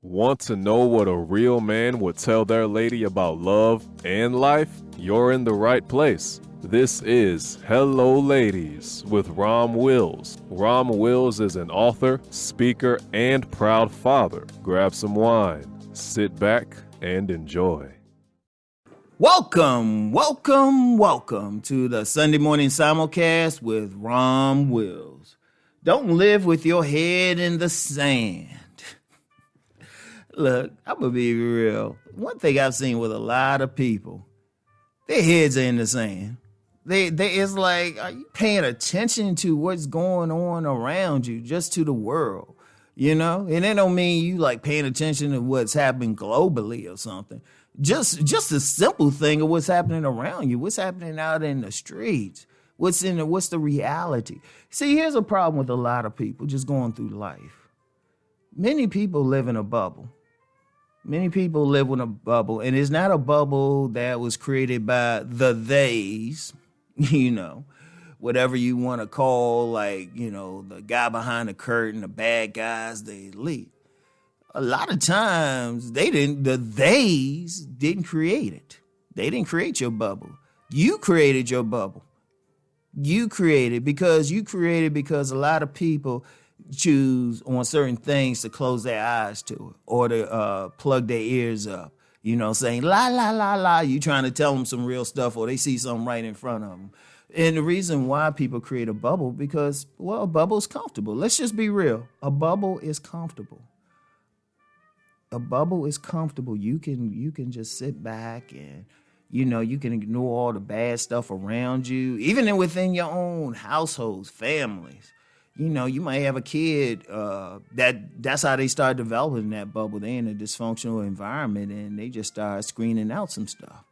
Want to know what a real man would tell their lady about love and life? You're in the right place. This is Hello Ladies with Rom Wills. Rom Wills is an author, speaker, and proud father. Grab some wine, sit back, and enjoy. Welcome to the Sunday morning simulcast with Rom Wills. Don't live with your head in the sand. Look, I'm going to be real. One thing I've seen with a lot of people, their heads are in the sand. It's like, are you paying attention to what's going on around you, just to the world, you know? And that don't mean you like paying attention to what's happening globally or something. Just a simple thing of what's happening around you, what's happening out in the streets, what's the reality. See, here's a problem with a lot of people just going through life. Many people live in a bubble. Many people live in a bubble, and it's not a bubble that was created by the theys, you know, whatever you want to call, like, you know, the guy behind the curtain, the bad guys, the elite. A lot of times the theys didn't create it. They didn't create your bubble. You created your bubble. You created because a lot of people choose on certain things to close their eyes to it or to plug their ears up, you know, saying la, la, la, la. You trying to tell them some real stuff or they see something right in front of them. And the reason why people create a bubble because, well, a bubble's comfortable. Let's just be real. A bubble is comfortable. A bubble is comfortable. You can just sit back and, you know, you can ignore all the bad stuff around you, even within your own households, families. You know, you might have a kid that's how they start developing that bubble. They're in a dysfunctional environment and they just start screening out some stuff.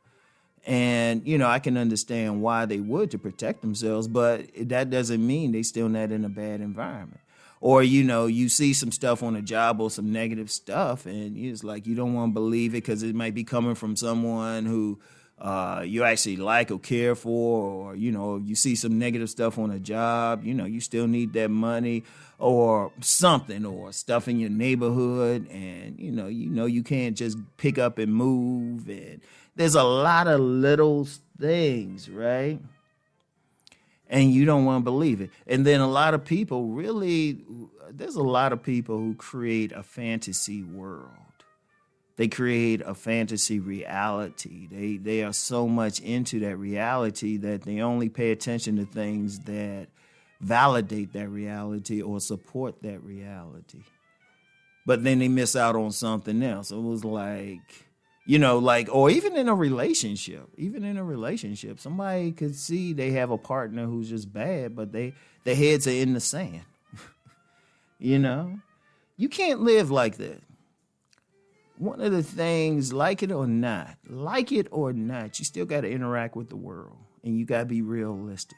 And, you know, I can understand why they would to protect themselves, but that doesn't mean they still not in a bad environment. Or, you know, you see some stuff on a job or some negative stuff and it's like you don't want to believe it because it might be coming from someone who you actually like or care for, or, you know, you see some negative stuff on a job, you know, you still need that money or something or stuff in your neighborhood. And, you know, you can't just pick up and move. And there's a lot of little things, right? And you don't want to believe it. And then there's a lot of people who create a fantasy world. They create a fantasy reality. They are so much into that reality that they only pay attention to things that validate that reality or support that reality. But then they miss out on something else. It was like, you know, like, or even in a relationship, somebody could see they have a partner who's just bad, but their heads are in the sand. You know, you can't live like that. One of the things, like it or not, you still got to interact with the world and you got to be realistic.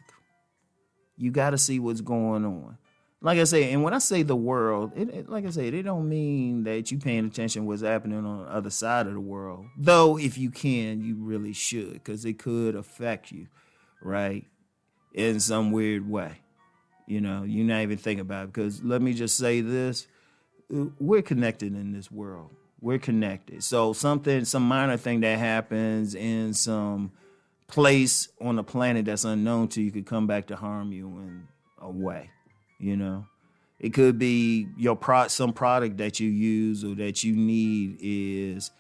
You got to see what's going on. Like I say, and when I say the world, it don't mean that you paying attention to what's happening on the other side of the world. Though, if you can, you really should, because it could affect you, right, in some weird way. You know, you're not even thinking about it. Because let me just say this, we're connected in this world. We're connected. So some minor thing that happens in some place on the planet that's unknown to you could come back to harm you in a way. You know, it could be some product that you use or that you need is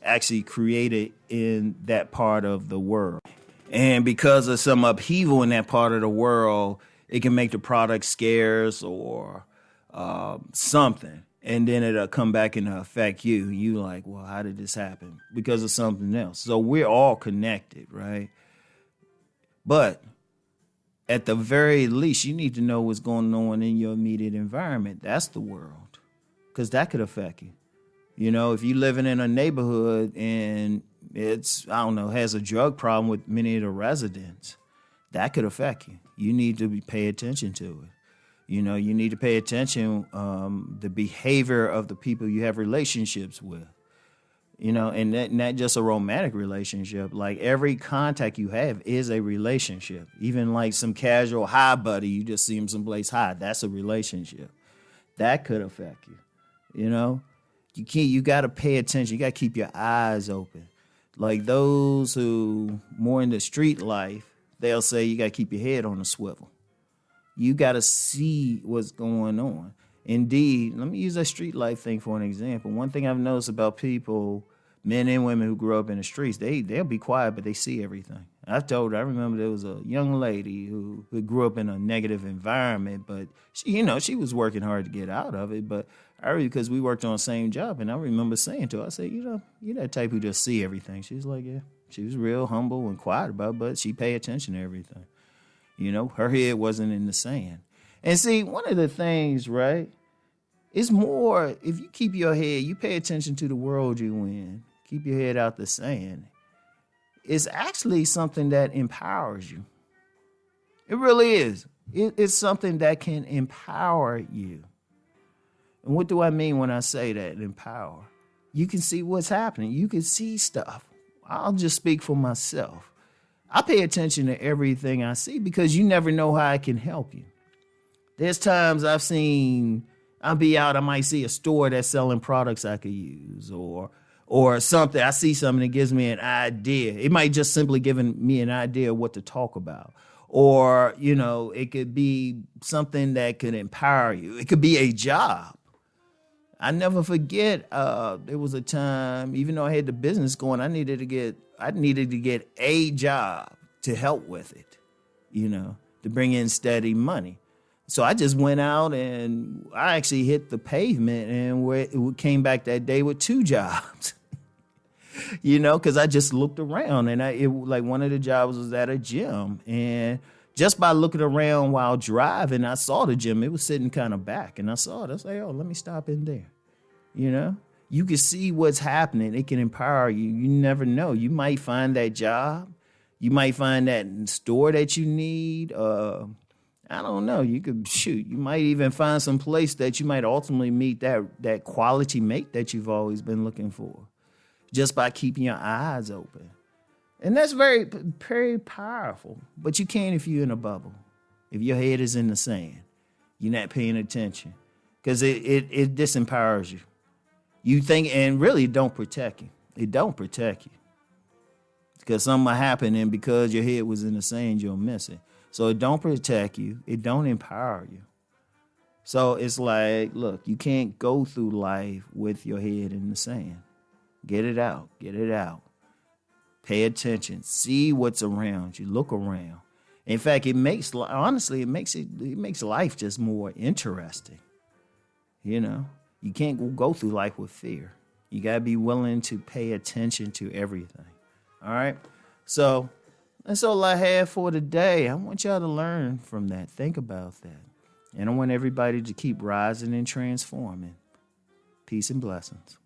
actually created in that part of the world. And because of some upheaval in that part of the world, it can make the product scarce or something. And then it'll come back and affect you. You like, well, how did this happen? Because of something else. So we're all connected, right? But at the very least, you need to know what's going on in your immediate environment. That's the world. Because that could affect you. You know, if you're living in a neighborhood and has a drug problem with many of the residents, that could affect you. You need to pay attention to it. You know, you need to pay attention the behavior of the people you have relationships with. You know, and not just a romantic relationship. Like every contact you have is a relationship. Even like some casual hi buddy, you just see him someplace hi. That's a relationship. That could affect you. You know, You got to pay attention. You got to keep your eyes open. Like those who more in the street life, they'll say you got to keep your head on a swivel. You got to see what's going on. Indeed, let me use that street life thing for an example. One thing I've noticed about people, men and women who grew up in the streets, they'll be quiet, but they see everything. I remember there was a young lady who grew up in a negative environment, but she was working hard to get out of it. But because we worked on the same job, and I remember saying to her, I said, you're that type who just see everything. She was like, yeah. She was real humble and quiet about it, but she paid attention to everything. Her head wasn't in the sand. And see, one of the things, right, it's more, if you keep your head, you pay attention to the world you in, keep your head out the sand, it's actually something that empowers you. It really is. It's something that can empower you. And what do I mean when I say that, empower? You can see what's happening. You can see stuff. I'll just speak for myself. I pay attention to everything I see because you never know how I can help you. There's times I'll be out, I might see a store that's selling products I could use or something. I see something that gives me an idea. It might just simply give me an idea of what to talk about. Or, it could be something that could empower you. It could be a job. I never forget, there was a time, even though I had the business going, I needed to get a job to help with it, to bring in steady money. So I just went out and I actually hit the pavement and it came back that day with 2 jobs, because I just looked around and one of the jobs was at a gym. And just by looking around while driving, I saw the gym. It was sitting kind of back and I saw it. I was like, oh, let me stop in there. You can see what's happening. It can empower you. You never know. You might find that job. You might find that store that you need. I don't know. You might even find some place that you might ultimately meet that quality mate that you've always been looking for just by keeping your eyes open. And that's very, very powerful. But you can't if you're in a bubble. If your head is in the sand, you're not paying attention because it disempowers you. You think, and really it don't protect you. It don't protect you because something might happen and because your head was in the sand, you'll miss it. So it don't protect you. It don't empower you. So it's like, look, you can't go through life with your head in the sand. Get it out. Get it out. Pay attention. See what's around you. Look around. In fact, it makes life just more interesting. You can't go through life with fear. You got to be willing to pay attention to everything. All right? So that's all I have for today. I want y'all to learn from that. Think about that. And I want everybody to keep rising and transforming. Peace and blessings.